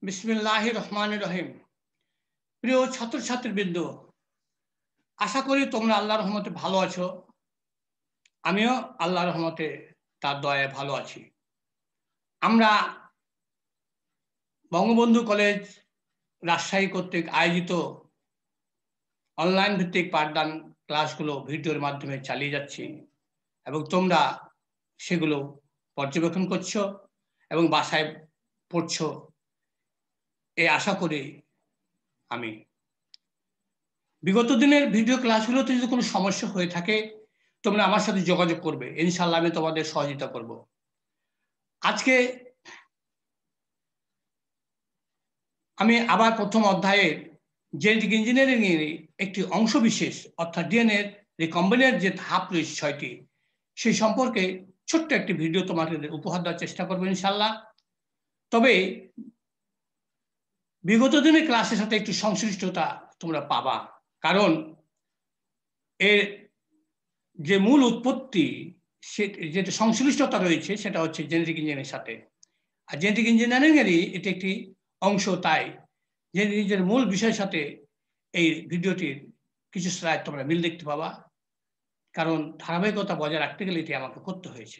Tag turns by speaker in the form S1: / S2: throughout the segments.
S1: বিসমিল্লাহির রহমানির রহিম। প্রিয় ছাত্রছাত্রীবৃন্দ, আশা করি তোমরা আল্লাহর রহমতে ভালো আছো। আমিও আল্লাহর রহমতে তার দয়ায় ভালো আছি। আমরা বঙ্গবন্ধু কলেজ রাজশাহী কর্তৃক আয়োজিত অনলাইন ভিত্তিক পাঠদান ক্লাসগুলো ভিডিওর মাধ্যমে চালিয়ে যাচ্ছি এবং তোমরা সেগুলো পর্যবেক্ষণ করছো এবং বাসায় পড়ছো, এই আশা করি আমি। বিগত দিনের ভিডিও ক্লাসগুলোতে যদি কোনো সমস্যা হয়ে থাকে তোমরা আমার সাথে যোগাযোগ করবে, ইনশাআল্লাহ আমি তোমাদের সহযোগিতা করব। আজকে আমি আবার প্রথম অধ্যায়ের জেনেটিক ইঞ্জিনিয়ারিং এর একটি অংশ বিশেষ অর্থাৎ ডিএনএ রিকম্বিনেন্ট যে ধাপ রয়েছে 6টি, সেই সম্পর্কে ছোট্ট একটি ভিডিও তোমাদের উপহার দেওয়ার চেষ্টা করবো ইনশাআল্লাহ। তবে বিগত দিনের ক্লাসের সাথে একটু সংশ্লিষ্টতা তোমরা পাবা, কারণ এর যে মূল উৎপত্তি যেটা সংশ্লিষ্টতা রয়েছে সেটা হচ্ছে জেনেটিক ইঞ্জিনিয়ারিং সাথে, আর জেনেটিক ইঞ্জিনিয়ারিং এরই এটি একটি অংশ। তাই জেনেটিকের মূল বিষয়ের সাথে এই ভিডিওটির কিছু স্লাইড তোমরা মিল দেখতে পাবা, কারণ ধারাবাহিকতা বজায় রাখতে গেলে এটি আমাকে করতে হয়েছে।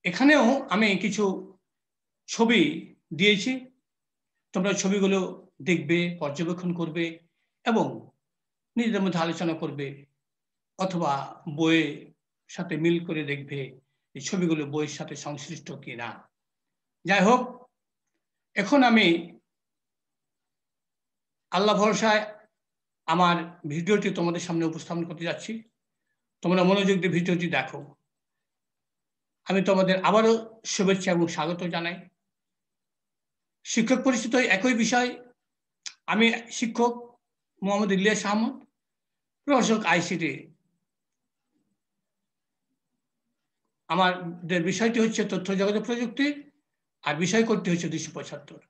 S1: এখানেও আমি কিছু ছবি দিয়েছি, তোমরা ছবিগুলো দেখবে, পর্যবেক্ষণ করবে এবং নিজেদের মধ্যে আলোচনা করবে, অথবা বইয়ের সাথে মিল করে দেখবে এই ছবিগুলো বইয়ের সাথে সংশ্লিষ্ট কি না। যাই হোক, এখন আমি আল্লাহ ভরসায় আমার ভিডিওটি তোমাদের সামনে উপস্থাপন করতে যাচ্ছি। তোমরা মনোযোগ দিয়ে ভিডিওটি দেখো। আমি তোমাদের আবারও শুভেচ্ছা এবং স্বাগত জানাই। শিক্ষক পরিচিত একই বিষয়, আমি শিক্ষক মোহাম্মদ ইলিয়াস আহমদ, প্রভাষক আইসিটি। আমাদের বিষয়টি হচ্ছে তথ্য যোগাযোগ প্রযুক্তি আর বিষয় করতে হচ্ছে 275।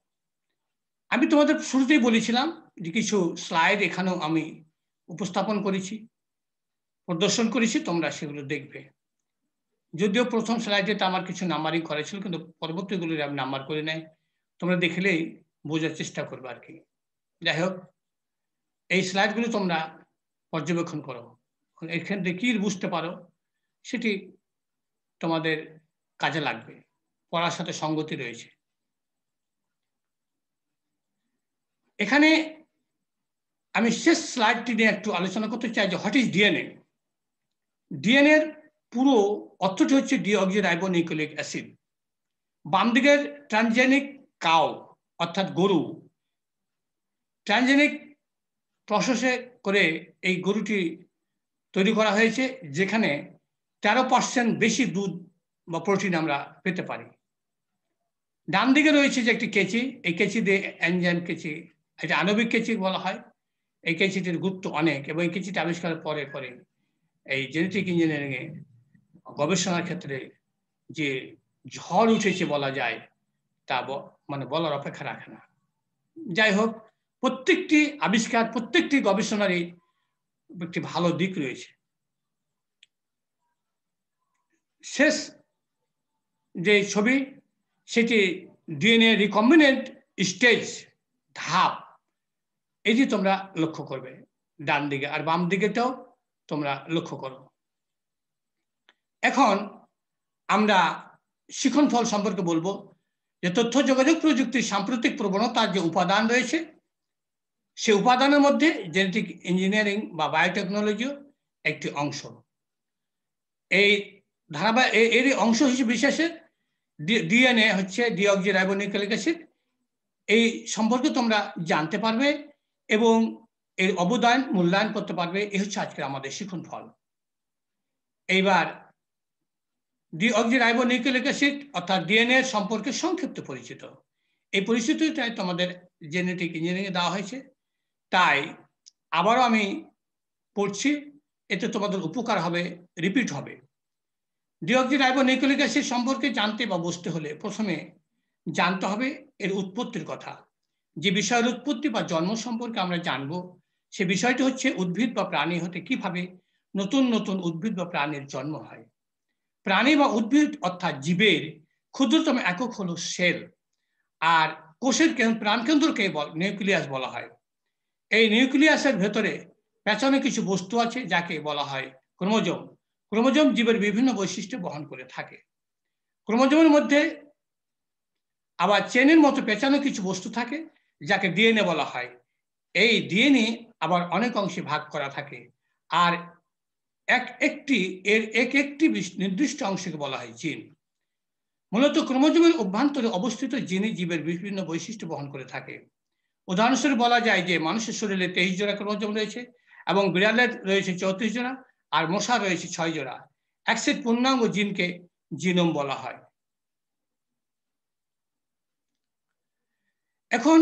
S1: আমি তোমাদের শুরুতেই বলেছিলাম যে কিছু স্লাইড এখানেও আমি উপস্থাপন করেছি, প্রদর্শন করেছি, তোমরা সেগুলো দেখবে। যদিও প্রথম স্লাইডে আমার কিছু নাম্বারিং করা ছিল, কিন্তু পরবর্তীগুলো আমি নাম্বার করে নেই, তোমরা দেখলেই বোঝার চেষ্টা করবে আর কি। যাই হোক, এই স্লাইডগুলো তোমরা পর্যবেক্ষণ করো, এখান থেকে কি বুঝতে পারো সেটি তোমাদের কাজে লাগবে, পড়ার সাথে সঙ্গতি রয়েছে। এখানে আমি শেষ স্লাইডটি নিয়ে একটু আলোচনা করতে চাই যে হোয়াট ইজ ডিএনএ। ডিএনএ এর পুরো অর্থটি হচ্ছে ডিঅক্সিরাইবোনিউক্লিক অ্যাসিড। বাম দিকের ট্রানজেনিক কাউ অর্থাৎ গরু, ট্রানজেনিক প্রসেসে করে এই গরুটি তৈরি করা হয়েছে, যেখানে 13% বেশি দুধ বা প্রোটিন আমরা পেতে পারি। ডান দিকে রয়েছে যে একটি কেঁচি, এই কেঁচি দিয়ে এনজাইম কেঁচি, এটা আণবিক কেঁচি বলা হয়। এই কেঁচিটির গুরুত্ব অনেক এবং এই কেঁচিটি আবিষ্কারের পরে পরে এই জেনেটিক ইঞ্জিনিয়ারিং এ গবেষণার ক্ষেত্রে যে ঝড় উঠেছে বলা যায়, তা মানে বলার অপেক্ষা রাখে না। যাই হোক, প্রত্যেকটি আবিষ্কার, প্রত্যেকটি গবেষণারই একটি ভালো দিক রয়েছে। শেষ যে ছবি সেটি ডিএনএ রিকম্বিনেন্ট স্টেজ ধাপ, এটি তোমরা লক্ষ্য করবে ডান দিকে, আর বাম দিকেটাও তোমরা লক্ষ্য করো। এখন আমরা শিখন ফল সম্পর্কে বলবো যে তথ্য যোগাযোগ প্রযুক্তির সাম্প্রতিক প্রবণতার যে উপাদান রয়েছে, সে উপাদানের মধ্যে জেনেটিক ইঞ্জিনিয়ারিং বা বায়োটেকনোলজিও একটি অংশ। এই এর অংশ হিসেবে বিশেষে ডিএনএ হচ্ছে ডিঅক্সিরাইবোনিউক্লিক অ্যাসিড, এই সম্পর্কে তোমরা জানতে পারবে এবং এর অবদান মূল্যায়ন করতে পারবে। এই হচ্ছে আজকে আমাদের শিখন ফল। এইবার ডিঅক্সিরাইবোনিউক্লিক অ্যাসিড অর্থাৎ ডিএনএ সম্পর্কে সংক্ষিপ্ত পরিচিত, এই পরিচিতিটাই তোমাদের জেনেটিক ইঞ্জিনিয়ারিং এ দেওয়া হয়েছে। তাই আবারও আমি পড়ছি, এতে তোমাদের উপকার হবে, রিপিট হবে। ডিঅক্সিরাইবোনিউক্লিক অ্যাসিড সম্পর্কে জানতে বা বুঝতে হলে প্রথমে জানতে হবে এর উৎপত্তির কথা। যে বিষয়ের উৎপত্তি বা জন্ম সম্পর্কে আমরা জানবো, সে বিষয়টি হচ্ছে উদ্ভিদ বা প্রাণী হতে কিভাবে নতুন নতুন উদ্ভিদ বা প্রাণীর জন্ম হয়। প্রাণী বা উদ্ভিদ অর্থাৎ জীবের ক্ষুদ্রতম একক হলো সেল, আর কোষের প্রাণকেন্দ্রকে নিউক্লিয়াস বলা হয়। এই নিউক্লিয়াসের ভেতরে পেছনে কিছু বস্তু আছে যাকে বলা হয় ক্রোমোজোম। ক্রোমোজোম জীবের বিভিন্ন বৈশিষ্ট্য বহন করে থাকে। ক্রোমোজোমের মধ্যে আবার চেনের মতো পেছনে কিছু বস্তু থাকে যাকে ডিএনএ বলা হয়। এই ডিএনএ আবার অনেক অংশে ভাগ করা থাকে, আর এক একটি নির্দিষ্ট অংশকে বলা হয় জিন। মূলত ক্রোমোজোমের অভ্যন্তরে অবস্থিত জিনই জীবের বিভিন্ন বৈশিষ্ট্য বহন করে থাকে। উদাহরণস্বরূপ বলা যায় যে মানুষের শরীরে 23 জোড়া ক্রোমোজোম রয়েছে এবং বিড়ালের রয়েছে 34 জোড়া, আর মশার রয়েছে 6 জোড়া। এক সেট পূর্ণাঙ্গ জিনকে জিনোম বলা হয়। এখন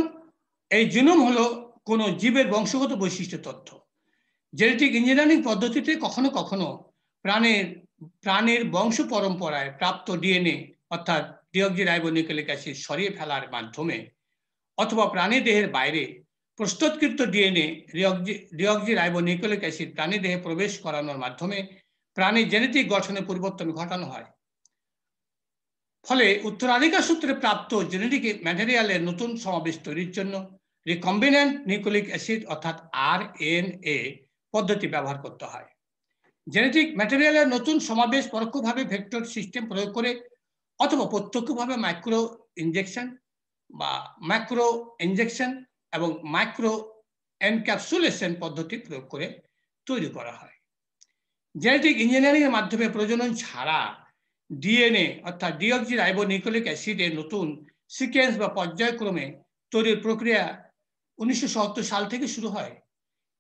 S1: এই জিনোম হলো কোনো জীবের বংশগত বৈশিষ্ট্য তথ্য। জেনেটিক ইঞ্জিনিয়ারিং পদ্ধতিতে কখনো কখনো প্রাণীর বংশ পরম্পরায় প্রাপ্ত ডিএনএ অর্থাৎ ডিঅক্সিরাইবোনিউক্লিক অ্যাসিড সরিয়ে ফেলার মাধ্যমে অথবা প্রাণী দেহের বাইরে প্রস্তুতকৃত ডিএনএ ডিঅক্সিরাইবোনিউক্লিক অ্যাসিড প্রাণী দেহে প্রবেশ করানোর মাধ্যমে প্রাণীর জেনেটিক গঠনে পরিবর্তন ঘটানো হয়। ফলে উত্তরাধিকার সূত্রে প্রাপ্ত জেনেটিক ম্যাটেরিয়ালের নতুন সমাবেশ তৈরির জন্য রিকম্বিনেন্ট নিউক্লিক অ্যাসিড অর্থাৎ আরএনএ পদ্ধতি ব্যবহার করতে হয়। জেনেটিক ম্যাটেরিয়ালের নতুন সমাবেশ পরোক্ষভাবে ভেক্টর সিস্টেম প্রয়োগ করে অথবা প্রত্যক্ষভাবে ম্যাক্রো ইনজেকশন এবং মাইক্রো এনক্যাপসুলেশন পদ্ধতি প্রয়োগ করে তৈরি করা হয়। জেনেটিক ইঞ্জিনিয়ারিং এর মাধ্যমে প্রজনন ছাড়া ডিএনএ অর্থাৎ ডিঅক্সিরাইবোনিউক্লিক অ্যাসিডের নতুন সিকোয়েন্স বা পর্যায়ক্রমে তৈরির প্রক্রিয়া 1970 সাল থেকে শুরু হয়।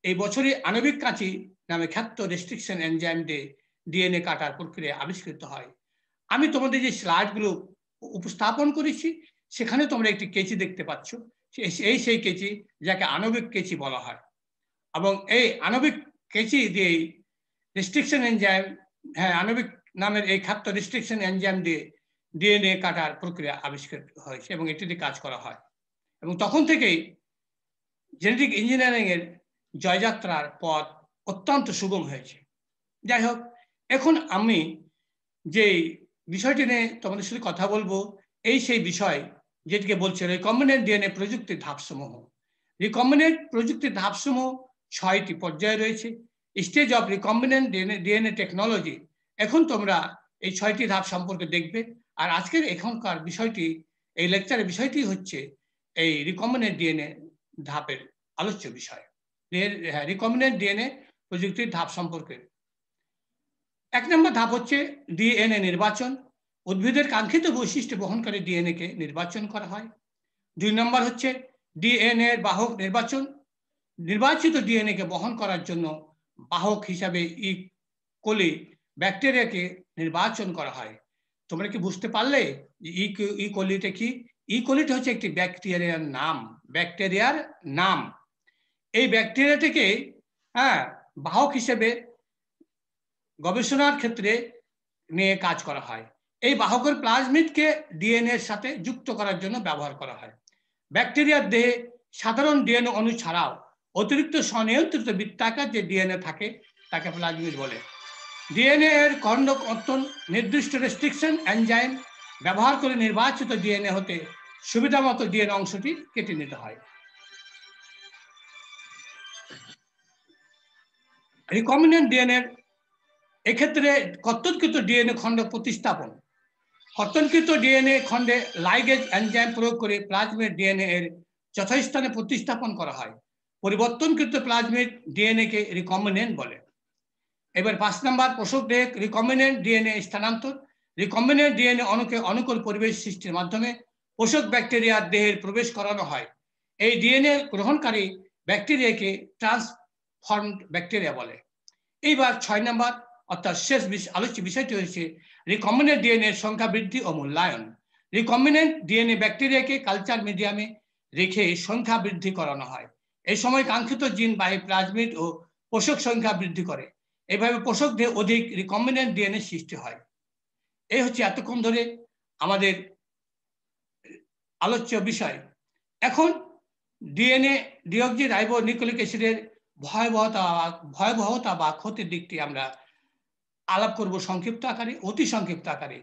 S1: এই বছরই আণবিক কাঁচি নামে খ্যাত রেস্ট্রিকশন এনজাইম দিয়ে ডিএনএ কাটার প্রক্রিয়া আবিষ্কৃত হয়। আমি তোমাদের যে স্লাইডগুলো উপস্থাপন করেছি সেখানে তোমরা একটি কেঁচি দেখতে পাচ্ছ। সেই কেঁচি যাকে আণবিক কেঁচি বলা হয়, এবং এই আণবিক কেঁচি দিয়ে রেস্ট্রিকশন এনজাইম, আণবিক নামের এই খ্যাত রেস্ট্রিকশন এনজাইম দিয়ে ডিএনএ কাটার প্রক্রিয়া আবিষ্কৃত হয়েছে এবং এটি দিয়ে কাজ করা হয়। এবং তখন থেকেই জেনেটিক ইঞ্জিনিয়ারিং এর জয়যাত্রার পথ অত্যন্ত সুগম হয়েছে। যাই হোক, এখন আমি যে বিষয়টি নিয়ে তোমাদের সাথে কথা বলবো সেই বিষয় যেটিকে বলছে রিকম্বিনেন্ট ডিএনএ প্রযুক্তির ধাপসমূহ। রিকম্বিনেন্ট প্রযুক্তির ধাপসমূহ 6টি পর্যায়ে রয়েছে। Stage of recombinant DNA technology. এখন তোমরা এই 6টি ধাপ সম্পর্কে দেখবে, আর আজকের এখনকার বিষয়টি, এই লেকচারের বিষয়টি হচ্ছে এই রিকম্বিনেন্ট ডিএনএ ধাপের আলোচ্য বিষয়। রিকম্বিনেন্ট ডিএনএ প্রযুক্তির ধাপ সম্পর্কে 1 নম্বর ধাপ হচ্ছে ডিএনএ নির্বাচন। উদ্ভিদের কাঙ্ক্ষিত বৈশিষ্ট্য বহনকারী ডিএনএ কে নির্বাচন করা হয়। 2 নম্বর হচ্ছে ডিএনএ এর বাহক নির্বাচন। নির্বাচিত ডিএনএ কে বহন করার জন্য বাহক হিসাবে ই কোলি ব্যাকটেরিয়াকে নির্বাচন করা হয়। তোমরা কি বুঝতে পারলে যে ই কোলিটা কি? ই কোলিটা হচ্ছে একটি ব্যাকটেরিয়ার নাম। এই ব্যাকটেরিয়াটিকে বাহক হিসেবে গবেষণার ক্ষেত্রে নিয়ে কাজ করা হয়। এই বাহকের প্লাজমিডকে ডিএনএ এর সাথে যুক্ত করার জন্য ব্যবহার করা হয়। ব্যাকটেরিয়ার দেহে সাধারণ ডিএনএ অণু ছাড়াও অতিরিক্ত স্বনিয়ন্ত্রিত বৃত্তাকার যে ডিএনএ থাকে তাকে প্লাজমিড বলে। ডিএনএ এর খণ্ড কর্তন নির্দিষ্ট রেস্ট্রিকশন এনজাইম ব্যবহার করে নির্বাচিত ডিএনএ হতে সুবিধামতো ডিএনএ অংশটি কেটে নিতে হয়। রিকম্বিনেন্ট ডিএনএ এক্ষেত্রে কর্তনকৃত ডিএনএ খণ্ড প্রতিস্থাপন। কর্তনকৃত ডিএনএ খণ্ডে লাইগেজ এনজাইম প্রয়োগ করে প্লাজমিড ডিএনএ এর যথাস্থানে প্রতিস্থাপন করা হয়। পরিবর্তনকৃত প্লাজমিড ডিএনএ কে রিকম্বিনেন্ট বলে। এবার 5 নম্বর পোষক দেহে রিকম্বিনেন্ট ডিএনএ স্থানান্তর। রিকম্বিনেন্ট ডিএনএ অণুকে অনুকূল পরিবেশ সৃষ্টির মাধ্যমে পোষক ব্যাকটেরিয়ার দেহে প্রবেশ করানো হয়। এই ডিএনএ গ্রহণকারী ব্যাকটেরিয়াকে ট্রান্সফর্মড ব্যাকটেরিয়া বলে। এইবার 6 নম্বর অর্থাৎ শেষ আলোচ্য বিষয়টি হচ্ছে রিকম্বিনেন্ট ডিএনএ সংখ্যা বৃদ্ধি ও মূল্যায়ন। রিকম্বিনেন্ট ডিএনএ ব্যাকটেরিয়াকে কালচার মিডিয়ামে রেখে সংখ্যা বৃদ্ধি করানো হয়। এই সময় কাঙ্ক্ষিত জিন বাহী প্লাজমিড ও পোষক সংখ্যা বৃদ্ধি করে। এইভাবে পোষক দেহে অধিক রিকম্বিনেন্ট ডিএনএ সৃষ্টি হয়। এই হচ্ছে এতক্ষণ ধরে আমাদের আলোচ্য বিষয়। এখন ডিএনএ ডিঅক্সিরাইবোনিউক্লিক অ্যাসিডের ভয়াবহতা বা ক্ষতির দিকটি আমরা আলাপ করব সংক্ষিপ্ত আকারে, অতি সংক্ষিপ্ত আকারে।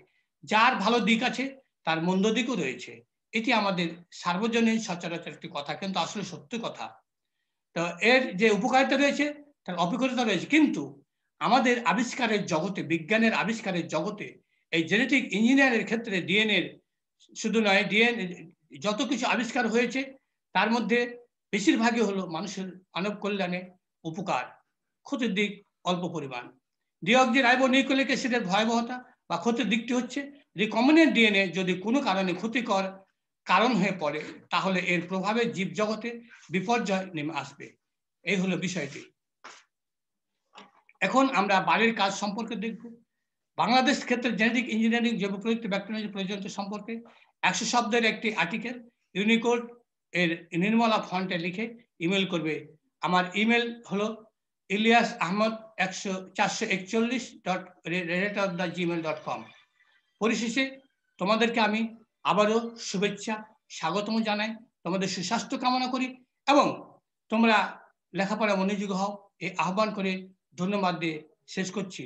S1: যার ভালো দিক আছে তার মন্দ দিকও রয়েছে। এটি আমাদের সার্বজনীন সচরাচর একটি কথা, কিন্তু আসলে সত্য কথা। তো এর যে উপকারিতা রয়েছে তার অপকারিতা রয়েছে, কিন্তু আমাদের আবিষ্কারের জগতে, বিজ্ঞানের আবিষ্কারের জগতে এই জেনেটিক ইঞ্জিনিয়ারের ক্ষেত্রে ডিএনএ শুধু নয়, ডিএনএ যত কিছু আবিষ্কার হয়েছে তার মধ্যে বেশিরভাগই হলো মানুষের মানব কল্যাণে উপকার, ক্ষতির দিক অল্প পরিমাণ। ডিঅক্সিরাইবোনিউক্লিক অ্যাসিডের ভয়াবহতা বা ক্ষতির দিকটি হচ্ছে রিকম্বিনেন্ট ডিএনএ যদি কোনো কারণে ক্ষতিকর কারণ হয়ে পড়ে তাহলে এর প্রভাবে জীবজগতে বিপর্যয় নেমে আসবে। এই হলো বিষয়টি। এখন আমরা বাড়ির কাজ সম্পর্কে দেখব। বাংলাদেশ ক্ষেত্রে জেনেটিক ইঞ্জিনিয়ারিং, জৈব প্রযুক্তি, ব্যাকটেরিয়ালজি প্রয়োজনীয়তা সম্পর্কে 100 শব্দের একটি আর্টিকেল ইউনিকোড এর নির্মলা ফন্টে লিখে ইমেল করবে। আমার ইমেল হলো ilyas441@gmail.com। পরিশেষে তোমাদেরকে আমি আবারও শুভেচ্ছা, স্বাগতম জানাই, তোমাদের সুস্বাস্থ্য কামনা করি এবং তোমরা লেখাপড়া মনোযোগী হও এই আহ্বান করে ধন্যবাদ দিয়ে শেষ করছি।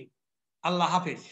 S1: আল্লাহ হাফেজ।